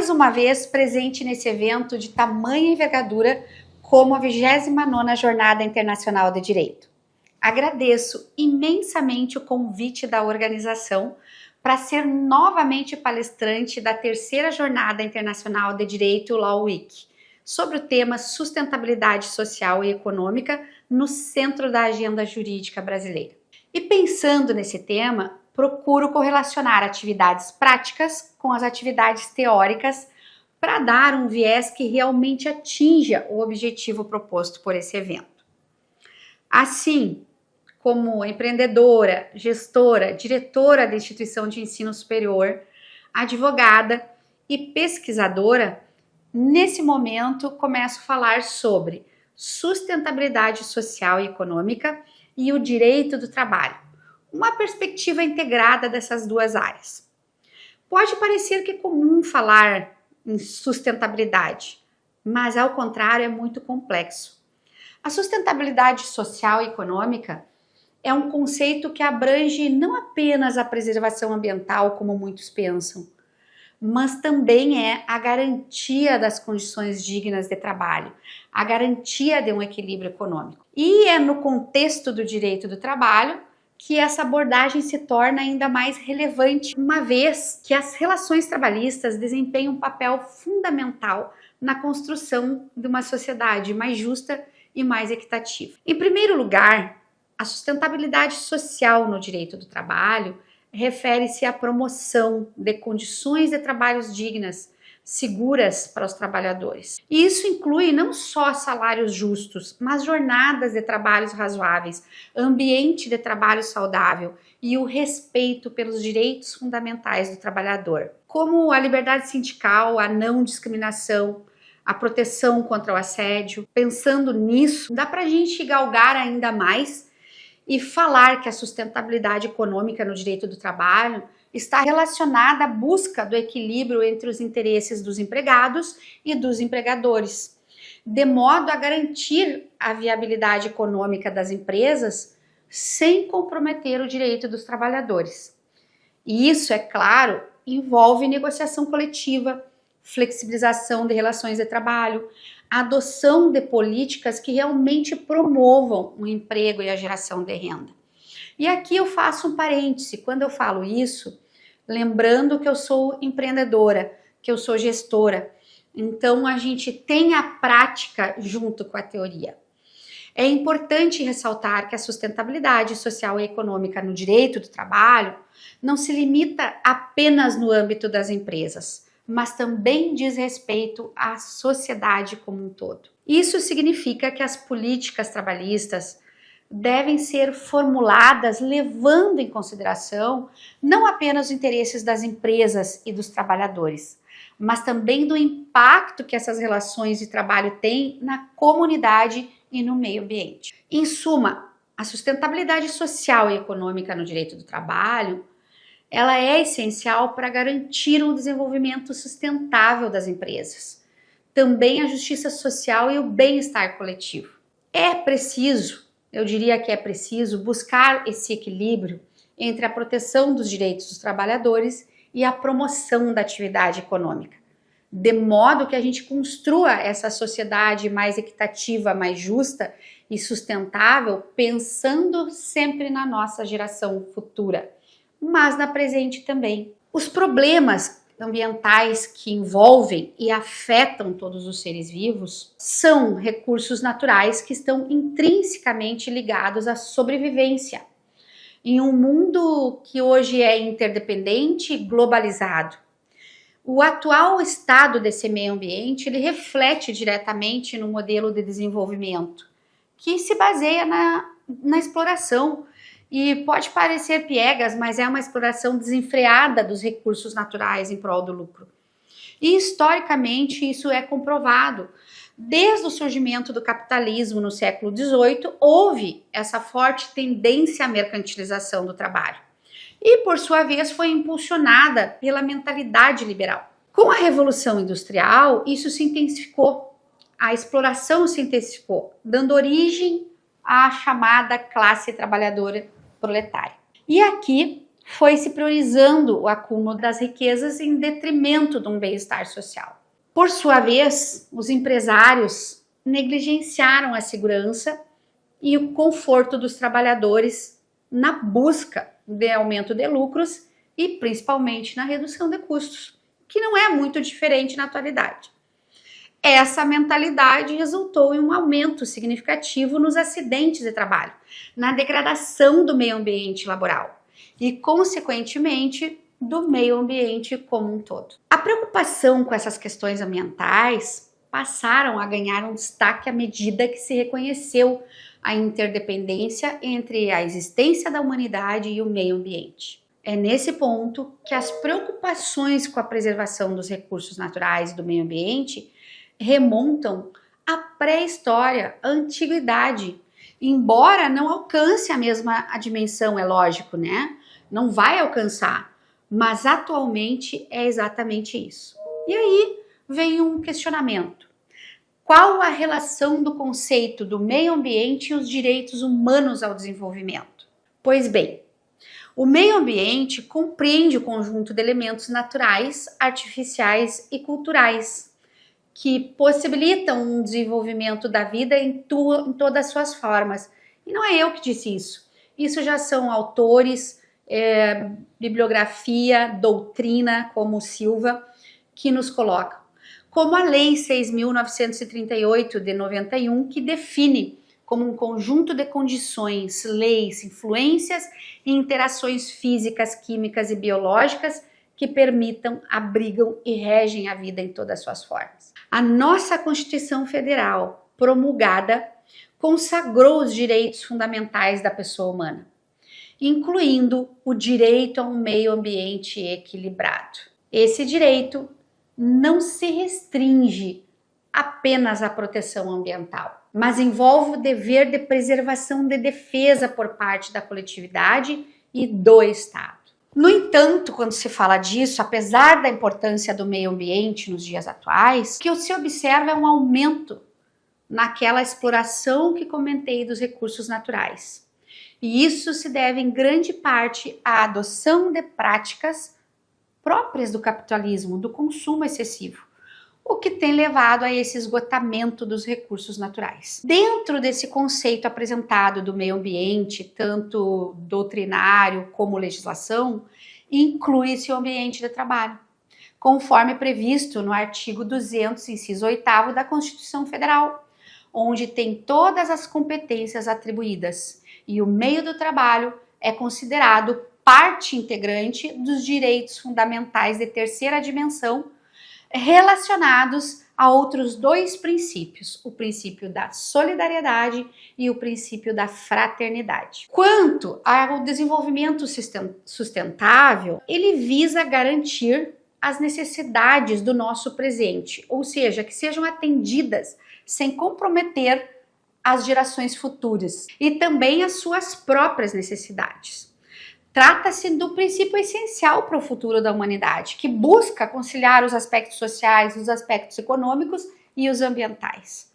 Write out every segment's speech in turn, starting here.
mais uma vez presente nesse evento de tamanha envergadura como a 29ª Jornada Internacional de Direito. Agradeço imensamente o convite da organização para ser novamente palestrante da terceira Jornada Internacional de Direito Law Week, sobre o tema sustentabilidade social e econômica no centro da agenda jurídica brasileira. E pensando nesse tema, procuro correlacionar atividades práticas com as atividades teóricas para dar um viés que realmente atinja o objetivo proposto por esse evento. Assim, como empreendedora, gestora, diretora da instituição de ensino superior, advogada e pesquisadora, nesse momento começo a falar sobre sustentabilidade social e econômica e o direito do trabalho, uma perspectiva integrada dessas duas áreas. Pode parecer que é comum falar em sustentabilidade, mas ao contrário é muito complexo. A sustentabilidade social e econômica é um conceito que abrange não apenas a preservação ambiental, como muitos pensam, mas também é a garantia das condições dignas de trabalho, a garantia de um equilíbrio econômico. E é no contexto do direito do trabalho que essa abordagem se torna ainda mais relevante, uma vez que as relações trabalhistas desempenham um papel fundamental na construção de uma sociedade mais justa e mais equitativa. Em primeiro lugar, a sustentabilidade social no direito do trabalho refere-se à promoção de condições de trabalhos dignas, seguras para os trabalhadores. E isso inclui não só salários justos, mas jornadas de trabalhos razoáveis, ambiente de trabalho saudável e o respeito pelos direitos fundamentais do trabalhador, como a liberdade sindical, a não discriminação, a proteção contra o assédio. Pensando nisso, dá para a gente galgar ainda mais e falar que a sustentabilidade econômica no direito do trabalho está relacionada à busca do equilíbrio entre os interesses dos empregados e dos empregadores, de modo a garantir a viabilidade econômica das empresas sem comprometer o direito dos trabalhadores. E isso, é claro, envolve negociação coletiva, flexibilização de relações de trabalho, adoção de políticas que realmente promovam o emprego e a geração de renda. E aqui eu faço um parêntese, quando eu falo isso, lembrando que eu sou empreendedora, que eu sou gestora, então a gente tem a prática junto com a teoria. É importante ressaltar que a sustentabilidade social e econômica no direito do trabalho não se limita apenas no âmbito das empresas, mas também diz respeito à sociedade como um todo. Isso significa que as políticas trabalhistas devem ser formuladas levando em consideração não apenas os interesses das empresas e dos trabalhadores, mas também do impacto que essas relações de trabalho têm na comunidade e no meio ambiente. Em suma, a sustentabilidade social e econômica no direito do trabalho, ela é essencial para garantir um desenvolvimento sustentável das empresas, também a justiça social e o bem-estar coletivo. Eu diria que é preciso buscar esse equilíbrio entre a proteção dos direitos dos trabalhadores e a promoção da atividade econômica, de modo que a gente construa essa sociedade mais equitativa, mais justa e sustentável, pensando sempre na nossa geração futura, mas na presente também. Os problemas ambientais que envolvem e afetam todos os seres vivos são recursos naturais que estão intrinsecamente ligados à sobrevivência. Em um mundo que hoje é interdependente e globalizado, o atual estado desse meio ambiente ele reflete diretamente no modelo de desenvolvimento que se baseia na exploração. E pode parecer piegas, mas é uma exploração desenfreada dos recursos naturais em prol do lucro. E historicamente isso é comprovado. Desde o surgimento do capitalismo no século XVIII, houve essa forte tendência à mercantilização do trabalho. E, por sua vez, foi impulsionada pela mentalidade liberal. Com a Revolução Industrial, isso se intensificou. A exploração se intensificou, dando origem à chamada classe trabalhadora proletária. E aqui foi se priorizando o acúmulo das riquezas em detrimento de um bem-estar social. Por sua vez, os empresários negligenciaram a segurança e o conforto dos trabalhadores na busca de aumento de lucros e principalmente na redução de custos, que não é muito diferente na atualidade. Essa mentalidade resultou em um aumento significativo nos acidentes de trabalho, na degradação do meio ambiente laboral e, consequentemente, do meio ambiente como um todo. A preocupação com essas questões ambientais passaram a ganhar um destaque à medida que se reconheceu a interdependência entre a existência da humanidade e o meio ambiente. É nesse ponto que as preocupações com a preservação dos recursos naturais e do meio ambiente remontam à pré-história, à antiguidade, embora não alcance a mesma dimensão, é lógico, né? Não vai alcançar, mas atualmente é exatamente isso. E aí vem um questionamento. Qual a relação do conceito do meio ambiente e os direitos humanos ao desenvolvimento? Pois bem, o meio ambiente compreende o conjunto de elementos naturais, artificiais e culturais que possibilitam um desenvolvimento da vida em todas as suas formas. E não é eu que disse isso. Isso já são autores, bibliografia, doutrina, como Silva, que nos colocam. Como a Lei 6.938 de 91, que define como um conjunto de condições, leis, influências e interações físicas, químicas e biológicas que permitam, abrigam e regem a vida em todas as suas formas. A nossa Constituição Federal, promulgada, consagrou os direitos fundamentais da pessoa humana, incluindo o direito a um meio ambiente equilibrado. Esse direito não se restringe apenas à proteção ambiental, mas envolve o dever de preservação de defesa por parte da coletividade e do Estado. No entanto, quando se fala disso, apesar da importância do meio ambiente nos dias atuais, o que se observa é um aumento naquela exploração que comentei dos recursos naturais. E isso se deve em grande parte à adoção de práticas próprias do capitalismo, do consumo excessivo, o que tem levado a esse esgotamento dos recursos naturais. Dentro desse conceito apresentado do meio ambiente, tanto doutrinário como legislação, inclui-se o ambiente de trabalho, conforme previsto no artigo 200, inciso 8º da Constituição Federal, onde tem todas as competências atribuídas e o meio do trabalho é considerado parte integrante dos direitos fundamentais de terceira dimensão relacionados a outros dois princípios, o princípio da solidariedade e o princípio da fraternidade. Quanto ao desenvolvimento sustentável, ele visa garantir as necessidades do nosso presente, ou seja, que sejam atendidas sem comprometer as gerações futuras e também as suas próprias necessidades. Trata-se do princípio essencial para o futuro da humanidade, que busca conciliar os aspectos sociais, os aspectos econômicos e os ambientais.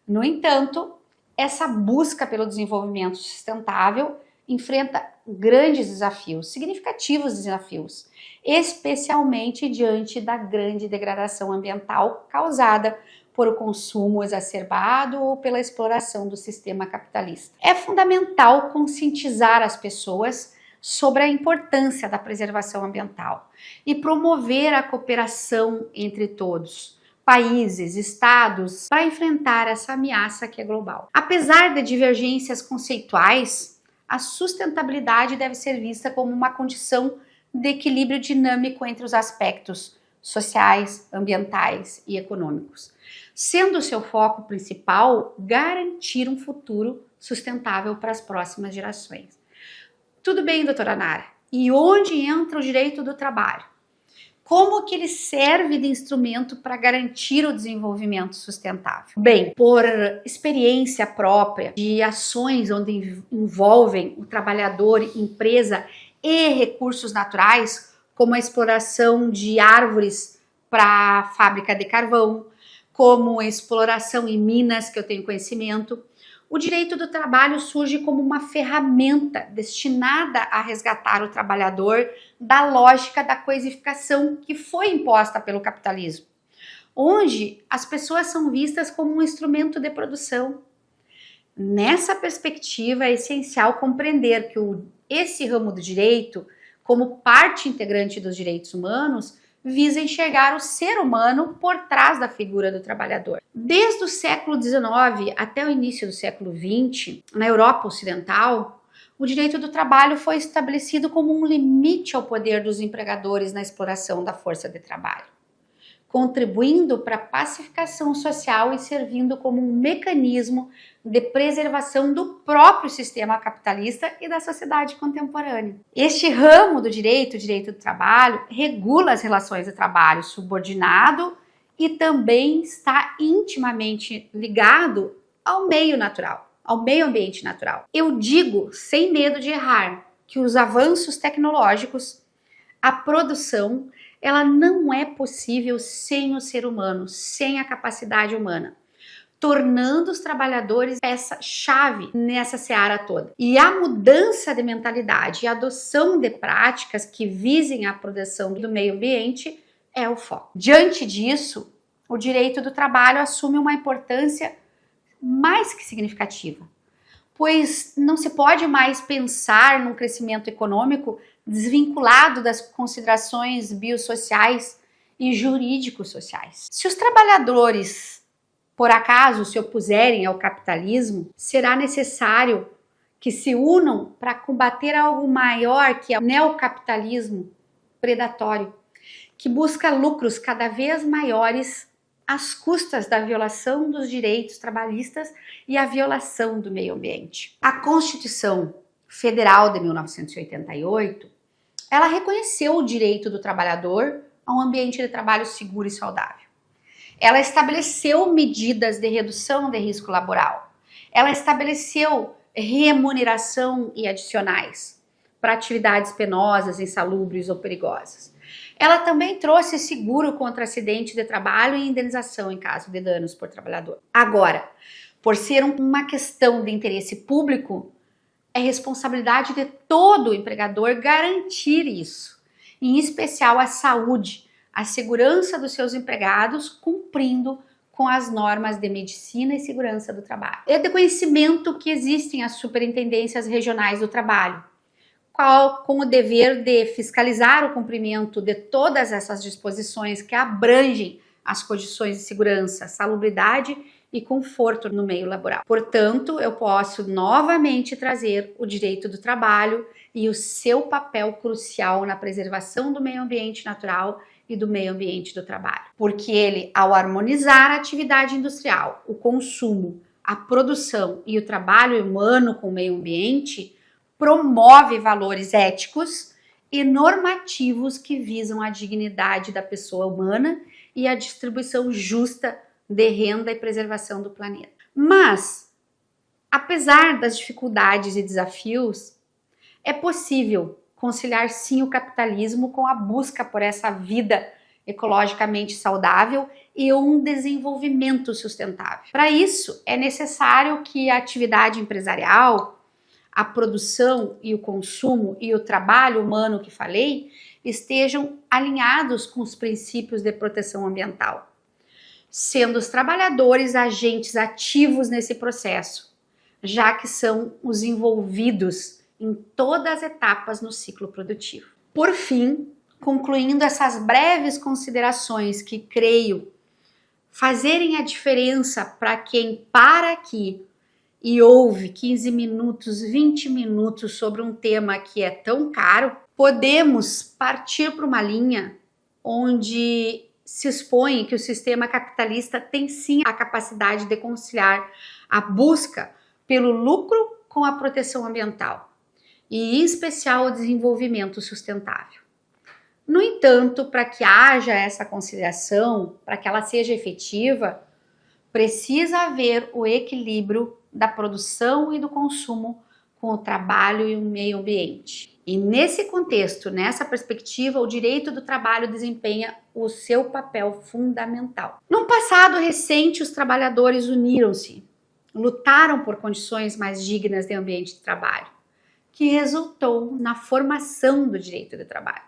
No entanto, essa busca pelo desenvolvimento sustentável enfrenta grandes desafios, significativos desafios, especialmente diante da grande degradação ambiental causada por o consumo exacerbado ou pela exploração do sistema capitalista. É fundamental conscientizar as pessoas sobre a importância da preservação ambiental e promover a cooperação entre todos, países, estados, para enfrentar essa ameaça que é global. Apesar de divergências conceituais, a sustentabilidade deve ser vista como uma condição de equilíbrio dinâmico entre os aspectos sociais, ambientais e econômicos, sendo seu foco principal garantir um futuro sustentável para as próximas gerações. Tudo bem, doutora Nara. E onde entra o direito do trabalho? Como que ele serve de instrumento para garantir o desenvolvimento sustentável? Bem, por experiência própria de ações onde envolvem o trabalhador, empresa e recursos naturais, como a exploração de árvores para a fábrica de carvão, como a exploração em minas, que eu tenho conhecimento, o direito do trabalho surge como uma ferramenta destinada a resgatar o trabalhador da lógica da coisificação que foi imposta pelo capitalismo, onde as pessoas são vistas como um instrumento de produção. Nessa perspectiva, é essencial compreender que esse ramo do direito, como parte integrante dos direitos humanos, visa enxergar o ser humano por trás da figura do trabalhador. Desde o século XIX até o início do século XX, na Europa Ocidental, o direito do trabalho foi estabelecido como um limite ao poder dos empregadores na exploração da força de trabalho, contribuindo para a pacificação social e servindo como um mecanismo de preservação do próprio sistema capitalista e da sociedade contemporânea. Este ramo do direito, o direito do trabalho, regula as relações de trabalho subordinado e também está intimamente ligado ao meio natural, ao meio ambiente natural. Eu digo, sem medo de errar, que os avanços tecnológicos, a produção, ela não é possível sem o ser humano, sem a capacidade humana, tornando os trabalhadores peça-chave nessa seara toda. E a mudança de mentalidade e a adoção de práticas que visem a proteção do meio ambiente é o foco. Diante disso, o direito do trabalho assume uma importância mais que significativa, pois não se pode mais pensar num crescimento econômico desvinculado das considerações biossociais e jurídico-sociais. Se os trabalhadores, por acaso, se opuserem ao capitalismo, será necessário que se unam para combater algo maior que é o neocapitalismo predatório, que busca lucros cada vez maiores às custas da violação dos direitos trabalhistas e a violação do meio ambiente. A Constituição Federal de 1988, ela reconheceu o direito do trabalhador a um ambiente de trabalho seguro e saudável. Ela estabeleceu medidas de redução de risco laboral. Ela estabeleceu remuneração e adicionais para atividades penosas, insalubres ou perigosas. Ela também trouxe seguro contra acidente de trabalho e indenização em caso de danos por trabalhador. Agora, por ser uma questão de interesse público, é responsabilidade de todo empregador garantir isso, em especial a saúde, a segurança dos seus empregados, cumprindo com as normas de medicina e segurança do trabalho. É de conhecimento que existem as superintendências regionais do trabalho, com o dever de fiscalizar o cumprimento de todas essas disposições que abrangem as condições de segurança, salubridade e conforto no meio laboral. Portanto, eu posso novamente trazer o direito do trabalho e o seu papel crucial na preservação do meio ambiente natural e do meio ambiente do trabalho. Porque ele, ao harmonizar a atividade industrial, o consumo, a produção e o trabalho humano com o meio ambiente, promove valores éticos e normativos que visam a dignidade da pessoa humana e a distribuição justa de renda e preservação do planeta. Mas, apesar das dificuldades e desafios, é possível conciliar sim o capitalismo com a busca por essa vida ecologicamente saudável e um desenvolvimento sustentável. Para isso, é necessário que a atividade empresarial, a produção e o consumo e o trabalho humano que falei estejam alinhados com os princípios de proteção ambiental, sendo os trabalhadores agentes ativos nesse processo, já que são os envolvidos em todas as etapas no ciclo produtivo. Por fim, concluindo essas breves considerações que creio fazerem a diferença para quem para aqui e ouve 15 minutos, 20 minutos sobre um tema que é tão caro, podemos partir para uma linha onde se expõe que o sistema capitalista tem sim a capacidade de conciliar a busca pelo lucro com a proteção ambiental e, em especial, o desenvolvimento sustentável. No entanto, para que haja essa conciliação, para que ela seja efetiva, precisa haver o equilíbrio da produção e do consumo com o trabalho e o meio ambiente. E nesse contexto, nessa perspectiva, o direito do trabalho desempenha o seu papel fundamental. Num passado recente, os trabalhadores uniram-se, lutaram por condições mais dignas de ambiente de trabalho, que resultou na formação do direito do trabalho.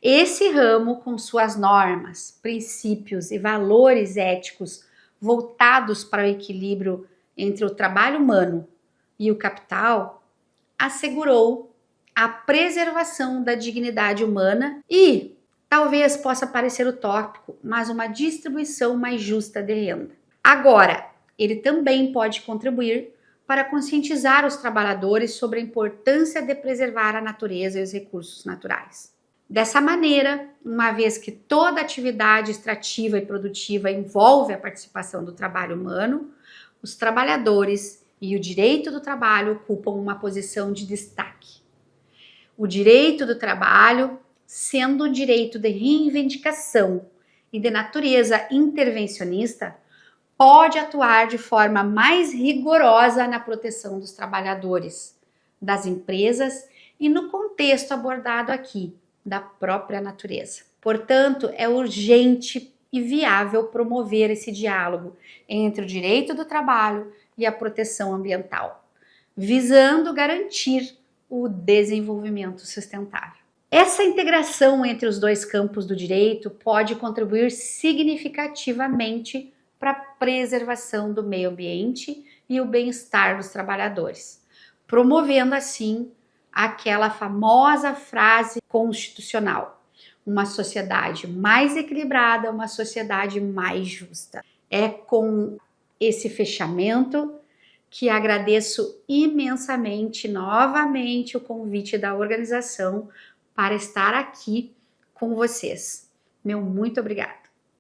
Esse ramo, com suas normas, princípios e valores éticos voltados para o equilíbrio entre o trabalho humano e o capital, assegurou a preservação da dignidade humana e, talvez possa parecer utópico, mas uma distribuição mais justa de renda. Agora, ele também pode contribuir para conscientizar os trabalhadores sobre a importância de preservar a natureza e os recursos naturais. Dessa maneira, uma vez que toda atividade extrativa e produtiva envolve a participação do trabalho humano, os trabalhadores e o direito do trabalho ocupam uma posição de destaque. O direito do trabalho, sendo um direito de reivindicação e de natureza intervencionista, pode atuar de forma mais rigorosa na proteção dos trabalhadores, das empresas e no contexto abordado aqui, da própria natureza. Portanto, é urgente e viável promover esse diálogo entre o direito do trabalho e a proteção ambiental, visando garantir o desenvolvimento sustentável. Essa integração entre os dois campos do direito pode contribuir significativamente para a preservação do meio ambiente e o bem-estar dos trabalhadores, promovendo assim aquela famosa frase constitucional: uma sociedade mais equilibrada, uma sociedade mais justa. É com esse fechamento que agradeço imensamente novamente o convite da organização para estar aqui com vocês. Meu muito obrigada.